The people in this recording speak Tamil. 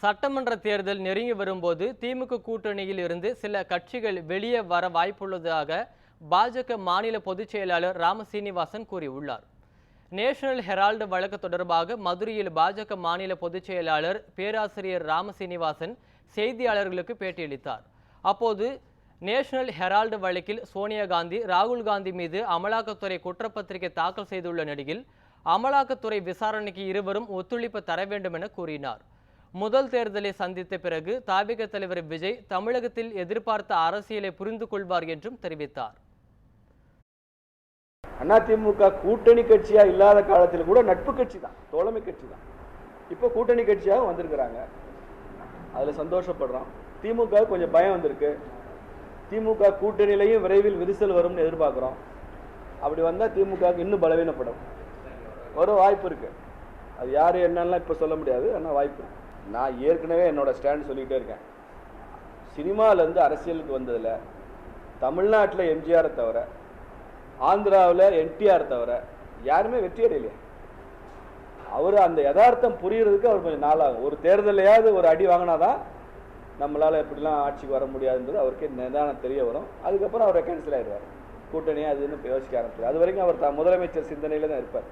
சட்டமன்ற தேர்தல் நெருங்கி வரும்போது திமுக கூட்டணியில் இருந்து சில கட்சிகள் வெளியே வர வாய்ப்புள்ளதாக பாஜக மாநில பொதுச் செயலாளர் ராம சீனிவாசன் கூறியுள்ளார். நேஷனல் ஹெரால்டு வழக்கு தொடர்பாக மதுரையில் பாஜக மாநில பொதுச் செயலாளர் பேராசிரியர் ராம சீனிவாசன் செய்தியாளர்களுக்கு பேட்டியளித்தார். அப்போது நேஷனல் ஹெரால்டு வழக்கில் சோனியா காந்தி, ராகுல் காந்தி மீது அமலாக்கத்துறை குற்றப்பத்திரிகை தாக்கல் செய்துள்ள நிலையில் அமலாக்கத்துறை விசாரணைக்கு இருவரும் ஒத்துழைப்பு தர வேண்டும் என கூறினார். முதல் தேர்தலை சந்தித்த பிறகு தாபிக தலைவர் விஜய் தமிழகத்தில் எதிர்பார்த்த அரசியலை புரிந்து கொள்வார் என்றும் தெரிவித்தார். அதிமுக கூட்டணி கட்சியா இல்லாத காலத்தில் கூட நட்பு கட்சி தான், தோழமை கட்சி தான். இப்போ கூட்டணி கட்சியாக வந்திருக்கிறாங்க, அதில் சந்தோஷப்படுறோம். திமுக கொஞ்சம் பயம் வந்திருக்கு. திமுக கூட்டணியிலையும் விரைவில் விரிசல் வரும்னு எதிர்பார்க்குறோம். அப்படி வந்தால் திமுக இன்னும் பலவீனப்படும் ஒரு வாய்ப்பு இருக்கு. அது யார் என்னன்னா இப்போ சொல்ல முடியாது, ஆனால் வாய்ப்பு இருக்கு. நான் ஏற்கனவே என்னோட ஸ்டாண்ட் சொல்லிகிட்டே இருக்கேன். சினிமாவிலேருந்து அரசியலுக்கு வந்ததில் தமிழ்நாட்டில் எம்ஜிஆரை தவிர, ஆந்திராவில் என்டிஆர் தவிர யாருமே வெற்றி அடையலையே. அவர் அந்த யதார்த்தம் புரியறதுக்கு அவர் கொஞ்சம் நாளாகும். ஒரு தேர்தலையாவது ஒரு அடி வாங்கினாதான் நம்மளால் எப்படிலாம் ஆட்சிக்கு வர முடியாதுன்றது அவருக்கே நிதானம் தெரிய வரும். அதுக்கப்புறம் அவரை கேன்சல் ஆகிடுவார். கூட்டணியாக அதுன்னு யோசிக்க ஆரம்பிச்சார். அது வரைக்கும் அவர் முதலமைச்சர் சிந்தனையில் தான் இருப்பார்.